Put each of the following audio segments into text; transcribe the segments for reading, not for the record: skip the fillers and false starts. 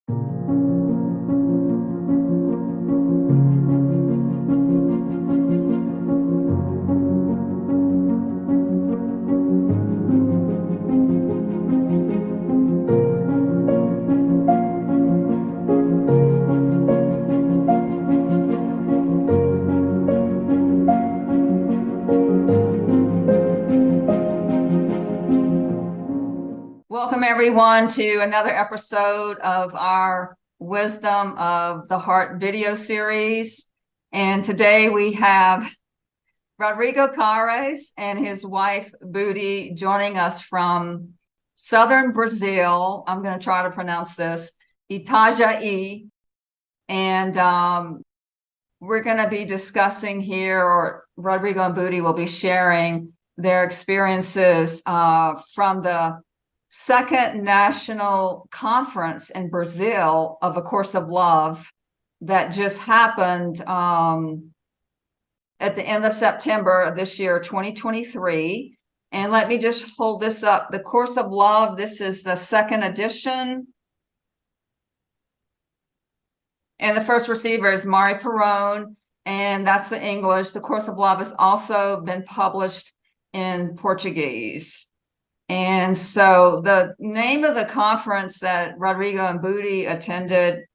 Welcome everyone to another episode of our Wisdom of the Heart video series. And today we have Rodrigo Cayres and his wife Budhi joining us from southern Brazil. I'm going to try to pronounce this, Itajaí. And we're going to be discussing here, or Rodrigo and Budhi will be sharing their experiences from the second national conference in Brazil of A Course of Love that just happened at the end of September of this year, 2023. And let me just hold this up. The Course of Love, this is the second edition. And the first receiver is Mari Perron, and that's the English. The Course of Love has also been published in Portuguese. And so the name of the conference that Rodrigo and Budhi attended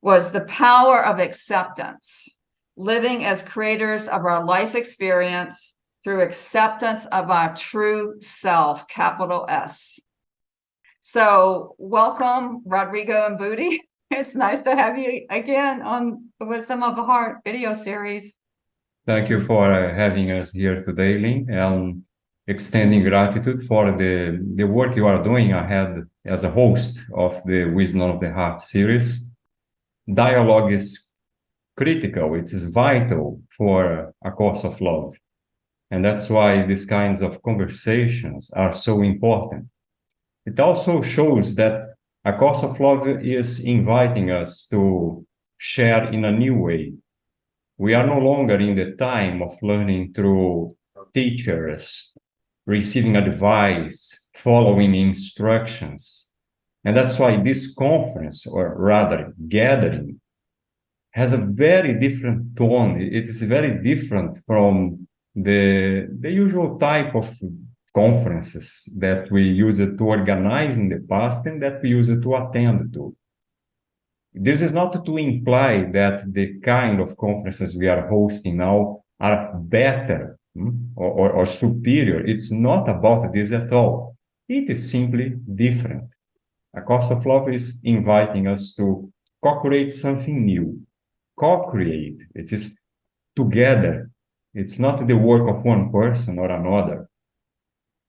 was The Power of Acceptance, Living as Creators of Our Life Experience Through Acceptance of Our True Self, capital S. So welcome, Rodrigo and Budhi. It's nice to have you again on the Wisdom of the Heart video series. Thank you for having us here today, Lynn, and extending gratitude for the work you are doing ahead as a host of the Wisdom of the Heart series. Dialogue is critical, it is vital for A Course of Love. And that's why these kinds of conversations are so important. It also shows that A Course of Love is inviting us to share in a new way. We are no longer in the time of learning through teachers, receiving advice, following instructions. And that's why this conference, or rather gathering, has a very different tone. It is very different from the usual type of conferences that we used to organize in the past and that we used to attend to. This is not to imply that the kind of conferences we are hosting now are better or superior. It's not about this at all. It is simply different. A Course of Love is inviting us to co-create something new. Co-create, it is together. It's not the work of one person or another.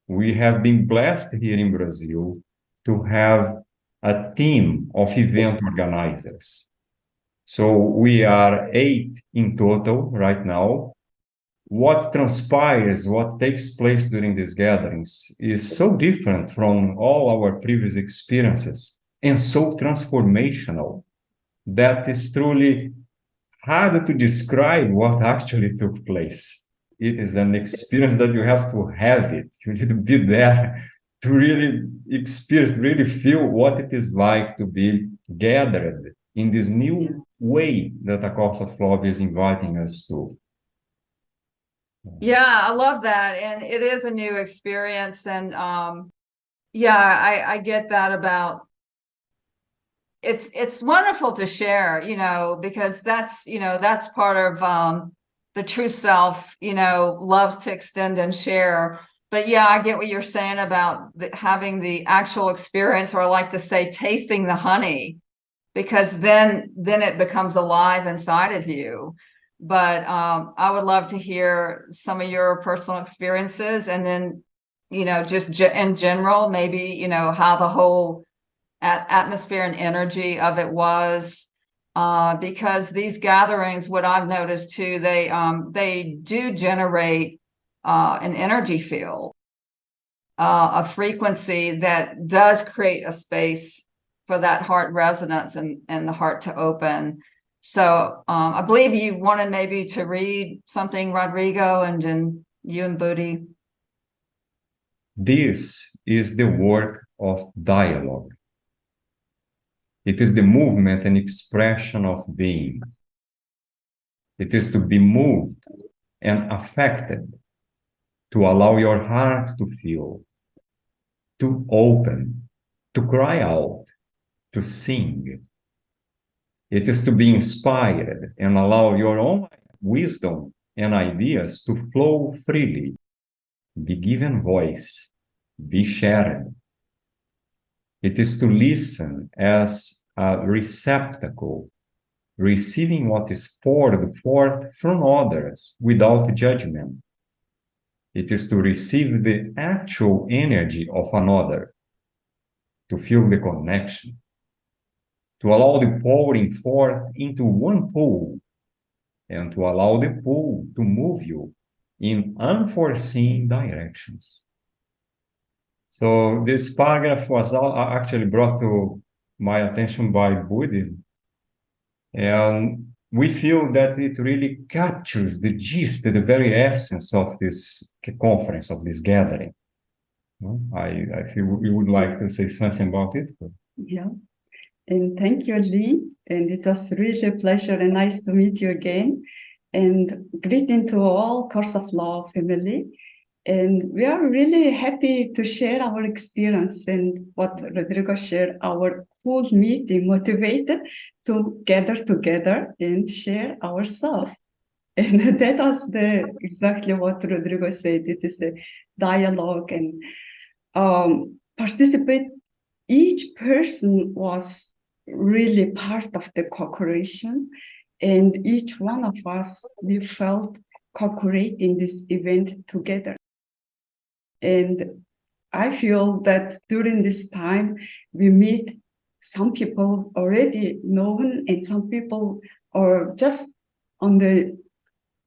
We have been blessed here in Brazil to have a team of event organizers. So we are 8 in total right now. What transpires, what takes place during these gatherings is so different from all our previous experiences and so transformational that it's truly hard to describe what actually took place. It is an experience that you have to have it. You need to be there to really experience, really feel what it is like to be gathered in this new way that A Course of Love is inviting us to. Yeah, I love that. And it is a new experience. And I get that about it's wonderful to share, because that's part of the true self, loves to extend and share. But yeah, I get what you're saying about having the actual experience, or I like to say tasting the honey, because then it becomes alive inside of you. But I would love to hear some of your personal experiences, and then, just in general, maybe, how the whole atmosphere and energy of it was. Because these gatherings, what I've noticed too, they do generate an energy field, a frequency that does create a space for that heart resonance and the heart to open. So I believe you wanted maybe to read something, Rodrigo, and then you and Budhi. This is the work of dialogue. It is the movement and expression of being. It is to be moved and affected, to allow your heart to feel, to open, to cry out, to sing. It is to be inspired and allow your own wisdom and ideas to flow freely, be given voice, be shared. It is to listen as a receptacle, receiving what is poured forth from others without judgment. It is to receive the actual energy of another, to feel the connection, to allow the pouring forth into one pool, and to allow the pool to move you in unforeseen directions. So this paragraph was actually brought to my attention by Budhi, and we feel that it really captures the gist, the very essence of this conference, of this gathering. I feel we would like to say something about it. Yeah, and thank you, Lee. And it was really a pleasure and nice to meet you again. And greeting to all Course of Law family. And we are really happy to share our experience and what Rodrigo shared, our whole meeting motivated to gather together and share ourselves. And that was exactly what Rodrigo said. It is a dialogue and participate. Each person was really part of the co-creation, and each one of us, we felt co-creating this event together. And I feel that during this time, we meet some people already known and some people are just on the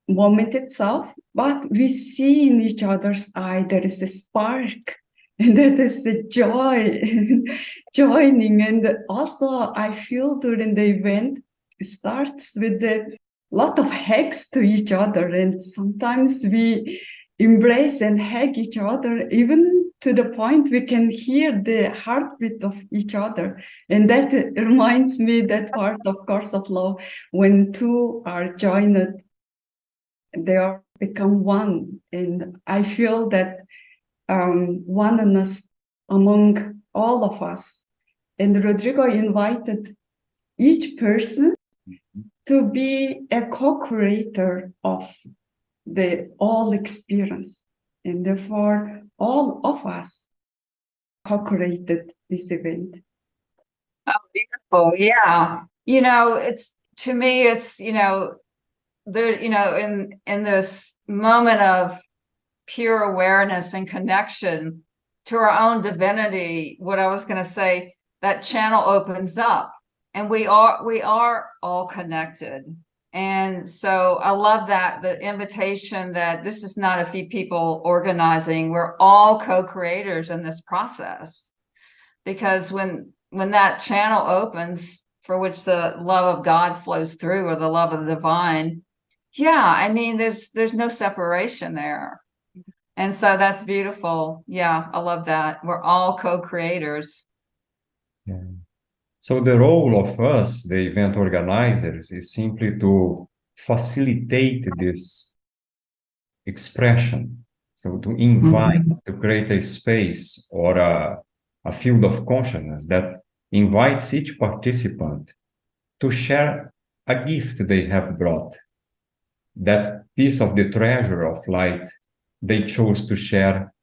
moment itself, but we see in each other's eye, there is a spark. And that is the joy joining. And also I feel during the event, it starts with a lot of hugs to each other. And sometimes we embrace and hug each other, even to the point we can hear the heartbeat of each other. And that reminds me that part of Course of Law, when two are joined, they are become one. And I feel that oneness among all of us. And Rodrigo invited each person to be a co-creator of the all experience. And therefore, all of us co-created this event. Oh, beautiful. Yeah. To me, it's, there, in this moment of pure awareness and connection to our own divinity, what I was going to say, that channel opens up and we are all connected. And so I love that, the invitation that this is not a few people organizing, we're all co-creators in this process. Because when that channel opens, for which the love of God flows through, or the love of the divine, there's no separation there. And so that's beautiful. Yeah, I love that. We're all co-creators. Yeah. So the role of us, the event organizers, is simply to facilitate this expression. So to invite, to create a space or a field of consciousness that invites each participant to share a gift they have brought, that piece of the treasure of light they chose to share.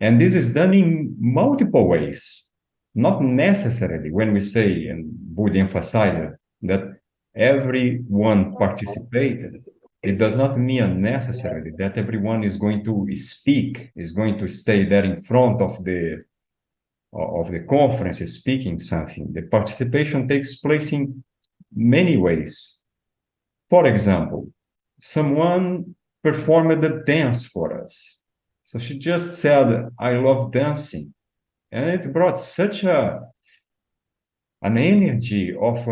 And this is done in multiple ways, not necessarily when we say, and Budhi emphasized that everyone participated, it does not mean necessarily that everyone is going to speak, is going to stay there in front of the conference speaking something. The participation takes place in many ways. For example, someone performed a dance for us. So she just said, I love dancing. And it brought such an energy of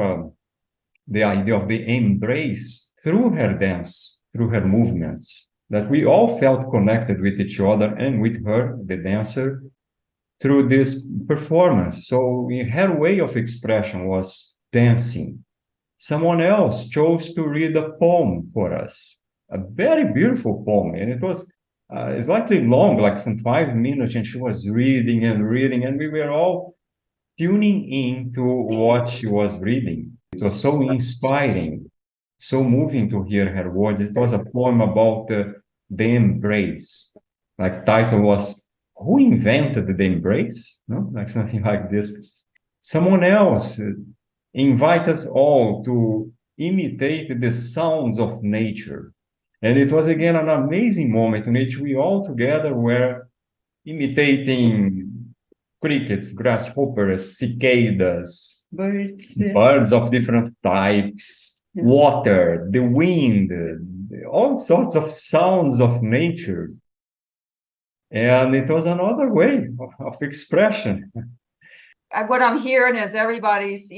the idea of the embrace through her dance, through her movements, that we all felt connected with each other and with her, the dancer, through this performance. So her way of expression was dancing. Someone else chose to read a poem for us, a very beautiful poem, and it was slightly long, like some 5 minutes, and she was reading and reading, and we were all tuning in to what she was reading. It was so inspiring, so moving to hear her words. It was a poem about the embrace. Like title was, "Who invented the embrace?" No, like something like this. Someone else invite us all to imitate the sounds of nature. And it was again an amazing moment in which we all together were imitating crickets, grasshoppers, cicadas, birds of different types, water, the wind, all sorts of sounds of nature. And it was another way of expression. What I'm hearing is everybody's,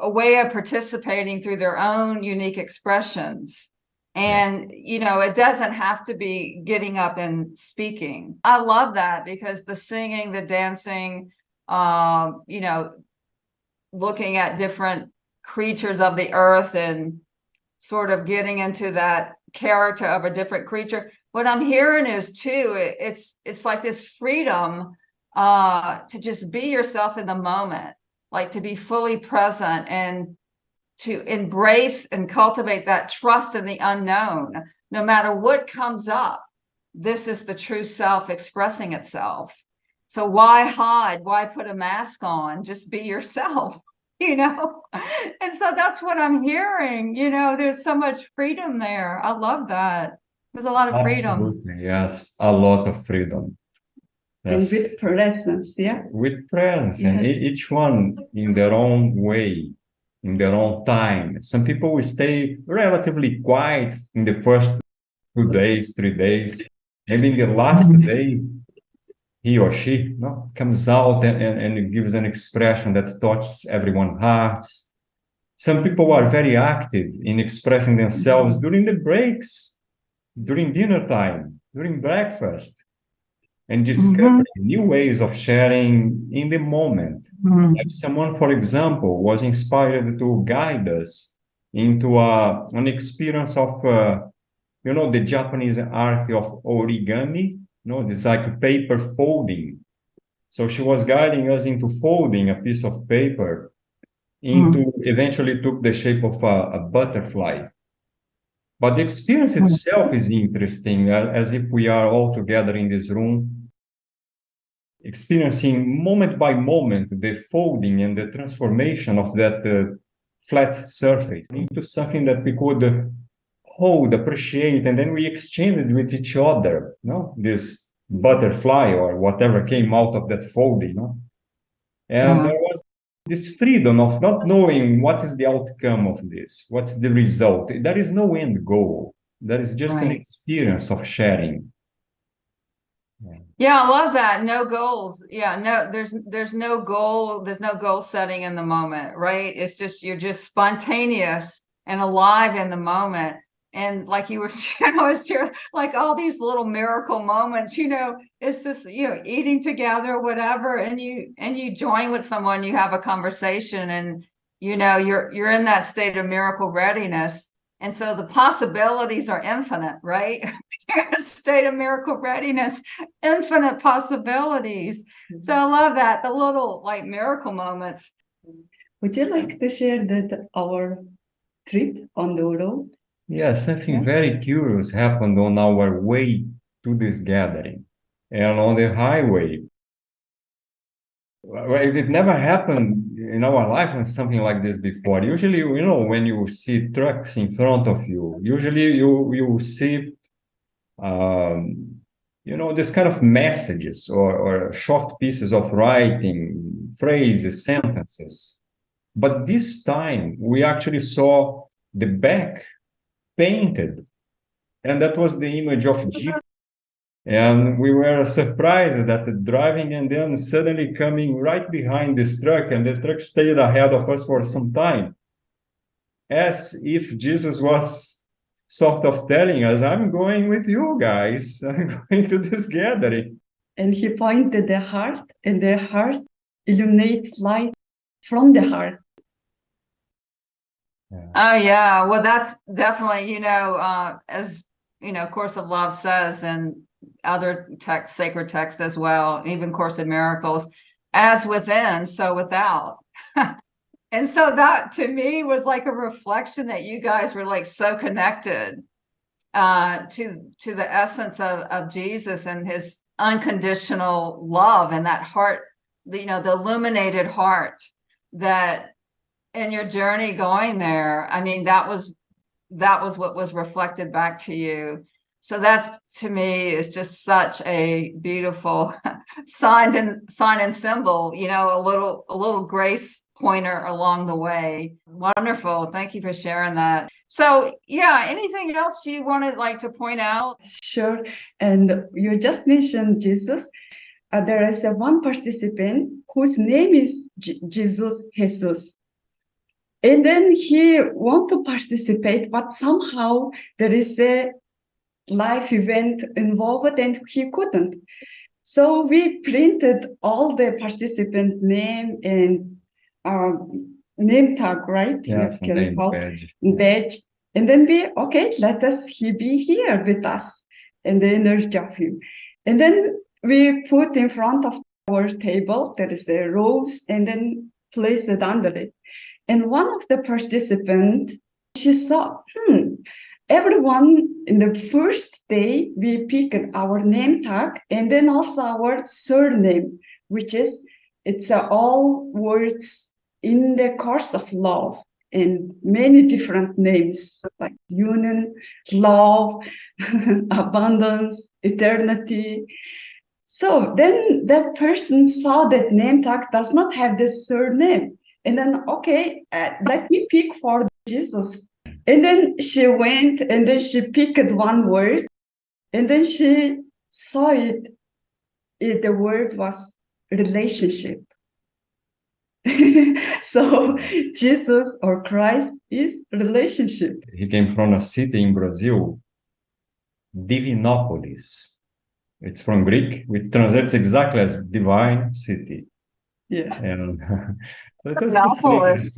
a way of participating through their own unique expressions. And, it doesn't have to be getting up and speaking. I love that because the singing, the dancing, looking at different creatures of the earth and sort of getting into that character of a different creature. What I'm hearing is too, it's like this freedom to just be yourself in the moment, like to be fully present and to embrace and cultivate that trust in the unknown. No matter what comes up, this is the true self expressing itself. So why hide? Why put a mask on? Just be yourself, And so that's what I'm hearing. There's so much freedom there. I love that. There's a lot of freedom. Absolutely, yes, a lot of freedom. Yes. And with presence, yeah. With presence, and each one in their own way, in their own time. Some people will stay relatively quiet in the first 2 days, 3 days. Maybe in the last day, he or she comes out and gives an expression that touches everyone's hearts. Some people are very active in expressing themselves during the breaks, during dinner time, during breakfast, and discovering new ways of sharing in the moment. Like someone, for example, was inspired to guide us into an experience of, the Japanese art of origami, this like paper folding. So she was guiding us into folding a piece of paper into eventually took the shape of a butterfly. But the experience itself is interesting, as if we are all together in this room, experiencing moment by moment the folding and the transformation of that flat surface into something that we could hold, appreciate, and then we exchanged with each other, this butterfly or whatever came out of that folding. And there was this freedom of not knowing what is the outcome of this, what's the result. There is no end goal. There is just an experience of sharing. Yeah, I love that. No goals. Yeah, no, there's no goal. There's no goal setting in the moment, right? It's just, you're just spontaneous and alive in the moment. And like you were sharing, like all these little miracle moments, it's just, eating together, whatever, and you join with someone, you have a conversation, and, you're in that state of miracle readiness. And so the possibilities are infinite, right? You're in a state of miracle readiness, infinite possibilities. So I love that, the little like miracle moments. Would you like to share our trip on the road? Yeah, something very curious happened on our way to this gathering. And on the highway, it never happened in our life and something like this before. Usually, when you see trucks in front of you, usually you see, this kind of messages or short pieces of writing, phrases, sentences. But this time, we actually saw the back painted, and that was the image of Jesus. And we were surprised that driving and then suddenly coming right behind this truck, and the truck stayed ahead of us for some time, as if Jesus was sort of telling us, I'm going with you guys, I'm going to this gathering. and he pointed the heart, and the heart illuminates light from the heart. Oh yeah, well that's definitely, as Course of Love says, and other text, sacred texts as well, even Course in Miracles, as within, so without. And so that to me was like a reflection that you guys were like so connected to the essence of Jesus and his unconditional love, and that heart, the illuminated heart that in your journey going there, I mean, that was what was reflected back to you. So that's, to me, is just such a beautiful sign and symbol, a little grace pointer along the way. Wonderful. Thank you for sharing that. So yeah, anything else you wanted to point out? Sure. And you just mentioned Jesus. There is one participant whose name is Jesus. And then he want to participate, but somehow there is a life event involved and he couldn't. So we printed all the participant name and name tag, right? Yes, name badge. Badge. And then let us he be here with us and the energy of him. And then we put in front of our table, there is a rose, and then place it under it. And one of the participants, she saw, everyone in the first day, we picked our name tag and then also our surname, which is, it's all words in the course of love and many different names like union, love, abundance, eternity. So then that person saw that name tag does not have the surname. And then, let me pick for Jesus. And then she went and then she picked one word. And then she saw it. The word was relationship. So Jesus or Christ is relationship. He came from a city in Brazil, Divinopolis. It's from Greek, which translates exactly as divine city. Yeah. And Divinopolis.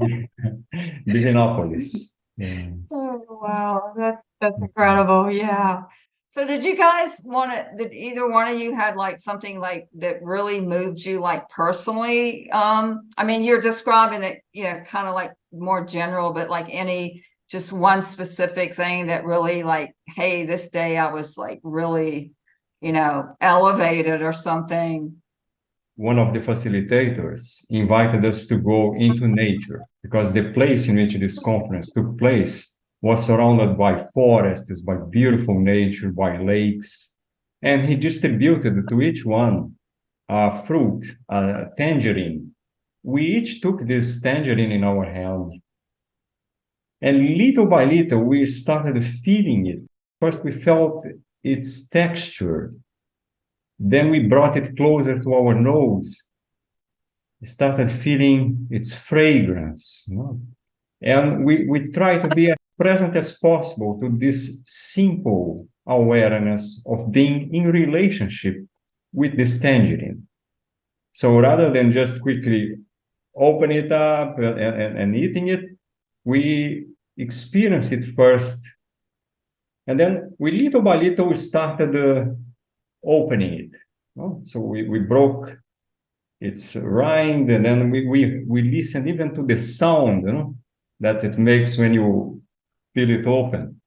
Divinopolis. Yes. Oh wow, that's incredible. Yeah. So did you guys did either one of you had something that really moved you personally? I mean, you're describing it, kind of more general, but any just one specific thing that really hey, this day I was really, elevated or something. One of the facilitators invited us to go into nature because the place in which this conference took place was surrounded by forests, by beautiful nature, by lakes. And he distributed to each one a fruit, a tangerine. We each took this tangerine in our hand. And little by little, we started feeling it. First, we felt its texture. Then we brought it closer to our nose. We started feeling its fragrance. And we try to be as present as possible to this simple awareness of being in relationship with this tangerine. So rather than just quickly open it up and eating it, we experience it first. And then we little by little started opening it. So we broke its rind, and then we listened even to the sound that it makes when you peel it open.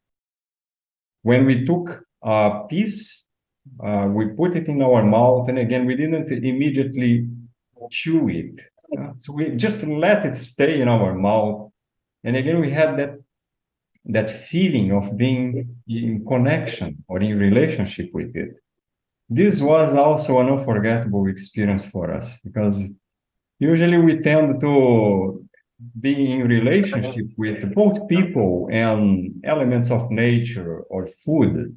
When we took a piece, we put it in our mouth, and again, we didn't immediately chew it. So we just let it stay in our mouth. And again, we had that feeling of being in connection or in relationship with it. This was also an unforgettable experience for us, because usually we tend to be in relationship with both people and elements of nature or food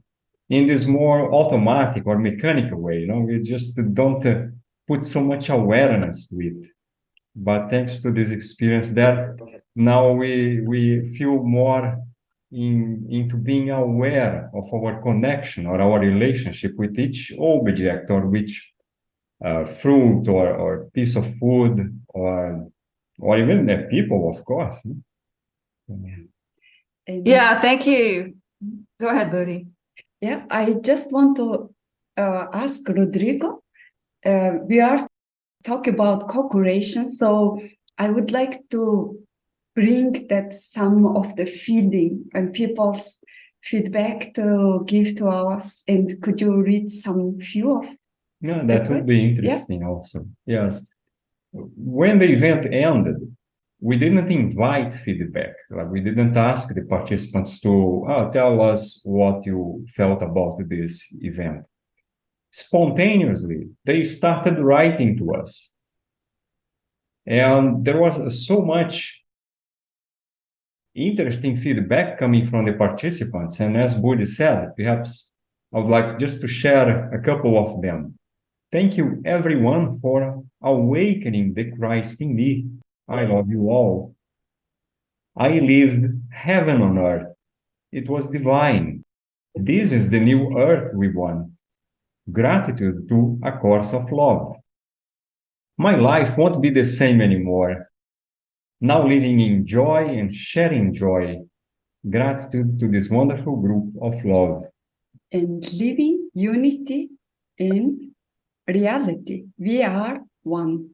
in this more automatic or mechanical way. We just don't put so much awareness to it. But thanks to this experience, that now we feel more into being aware of our connection or our relationship with each object or with fruit or piece of food or even people, of course. And Yeah, thank you. Go ahead, Budhi. yeah, I just want to ask Rodrigo. We are talking about co-creation, so I would like to bring that some of the feeling and people's feedback to give to us. And could you read some few of Yeah, the that would be quotes? interesting also. Yes. When the event ended, we didn't invite feedback. Like we didn't ask the participants to tell us what you felt about this event. Spontaneously, they started writing to us. And there was so much interesting feedback coming from the participants. And as Budhi said, perhaps I would like just to share a couple of them. Thank you, everyone, for awakening the Christ in me. I love you all. I lived heaven on earth. It was divine. This is the new earth we want. Gratitude to a course of love. My life won't be the same anymore. Now living in joy and sharing joy. Gratitude to this wonderful group of love. And living unity in reality. We are one.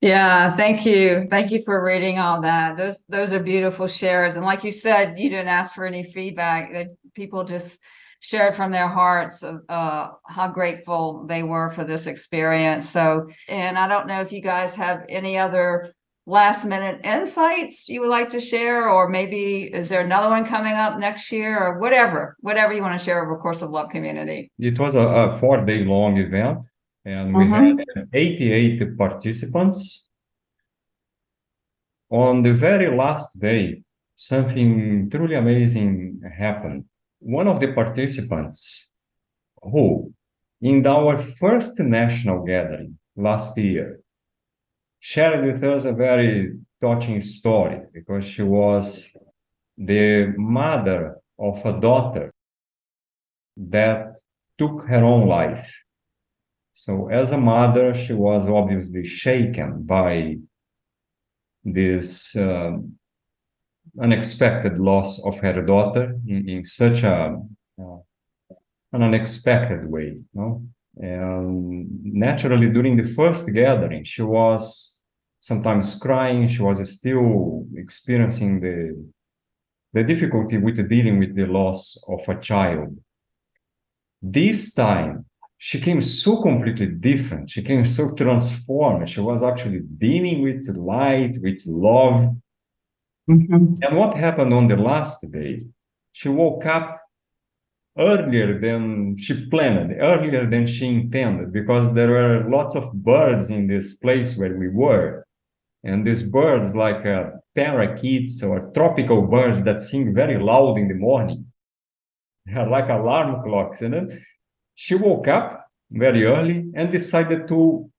Yeah, thank you. Thank you for reading all that. Those are beautiful shares. And like you said, you didn't ask for any feedback. That people just shared from their hearts of how grateful they were for this experience. So, and I don't know if you guys have any other last minute insights you would like to share, or maybe is there another one coming up next year, or whatever you want to share over Course of Love community. It was a 4-day long event, and we had 88 participants. On the very last day, something truly amazing happened. One of the participants, who, in our first national gathering last year, shared with us a very touching story because she was the mother of a daughter that took her own life. So as a mother, she was obviously shaken by this unexpected loss of her daughter in such an unexpected way. No? And naturally, during the first gathering, she was sometimes crying. She was still experiencing the difficulty with dealing with the loss of a child. This time, she came so completely different. She came so transformed. She was actually beaming with light, with love. And what happened on the last day? She woke up earlier than she planned, earlier than she intended, because there were lots of birds in this place where we were. And these birds, like parakeets or tropical birds that sing very loud in the morning, like alarm clocks. And then she woke up very early and decided to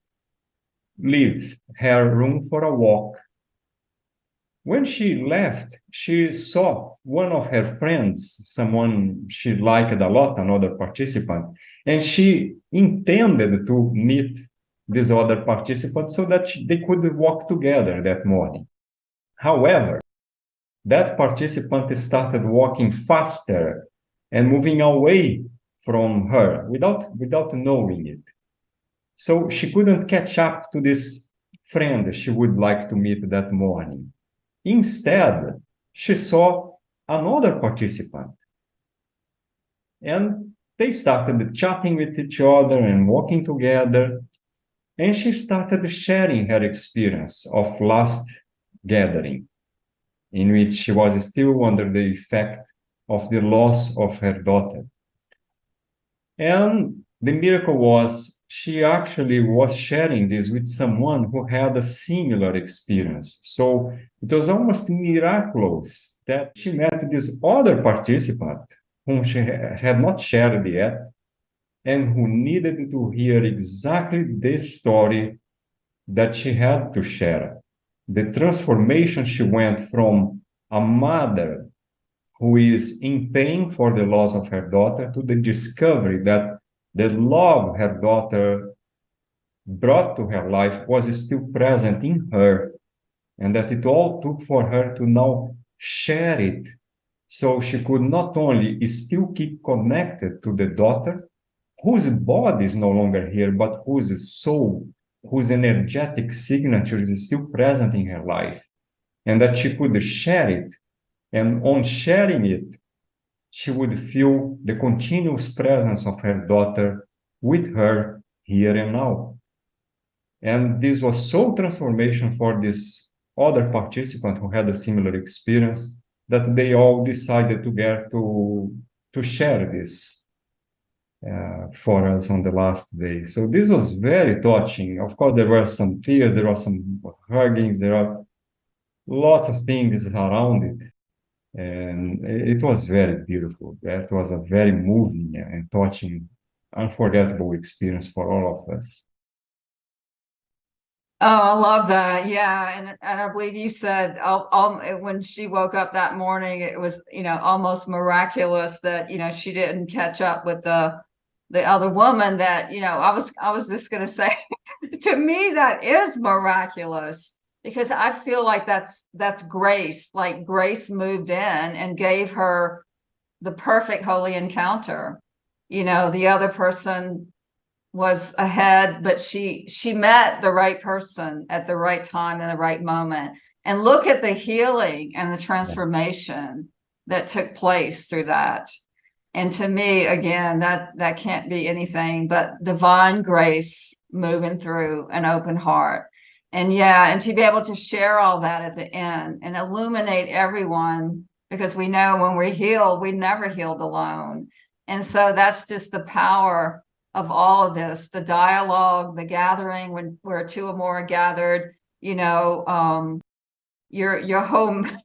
leave her room for a walk. When she left, she saw one of her friends, someone she liked a lot, another participant, and she intended to meet this other participant so that they could walk together that morning. However, that participant started walking faster and moving away from her without knowing it. So she couldn't catch up to this friend she would like to meet that morning. Instead, she saw another participant. And they started chatting with each other and walking together. And she started sharing her experience of last gathering, in which she was still under the effect of the loss of her daughter. And the miracle was she actually was sharing this with someone who had a similar experience. So it was almost miraculous that she met this other participant whom she had not shared yet and who needed to hear exactly this story that she had to share. The transformation she went from a mother who is in pain for the loss of her daughter to the discovery that the love her daughter brought to her life was still present in her, and that it all took for her to now share it, so she could not only still keep connected to the daughter, whose body is no longer here, but whose soul, whose energetic signature is still present in her life, and that she could share it. And on sharing it, she would feel the continuous presence of her daughter with her here and now. And this was so transformation for this other participant who had a similar experience that they all decided together to share this for us on the last day. So this was very touching. Of course, there were some tears, there were some huggings, there are lots of things around it. And it was very beautiful. That was a very moving and touching, unforgettable experience for all of us. Oh, I love that. Yeah. And I believe you said when she woke up that morning, it was, almost miraculous that, she didn't catch up with the other woman that, I was just going to say, to me, that is miraculous because I feel like that's grace, like grace moved in and gave her the perfect holy encounter. The other person was ahead, but she met the right person at the right time in the right moment. And look at the healing and the transformation that took place through that. And to me, again, that can't be anything but divine grace moving through an open heart. And and to be able to share all that at the end and illuminate everyone, because we know when we're healed, we never healed alone. And so that's just the power of all of this, the dialogue, the gathering where two or more are gathered, your home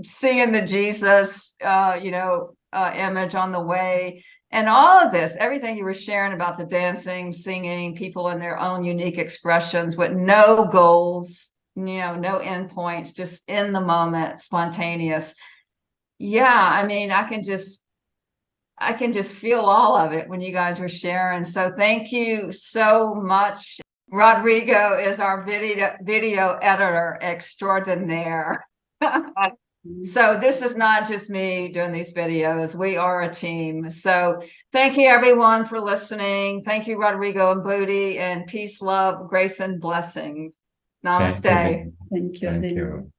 seeing the Jesus, image on the way, and all of this, everything you were sharing about the dancing, singing, people in their own unique expressions with no goals, no endpoints, just in the moment, spontaneous. Yeah, I mean, I can just feel all of it when you guys were sharing. So thank you so much. Rodrigo is our video editor extraordinaire. So this is not just me doing these videos. We are a team. So thank you everyone for listening. Thank you, Rodrigo and Budhi, and peace, love, grace, and blessings. Namaste. Thank you, Thank Lynn. you.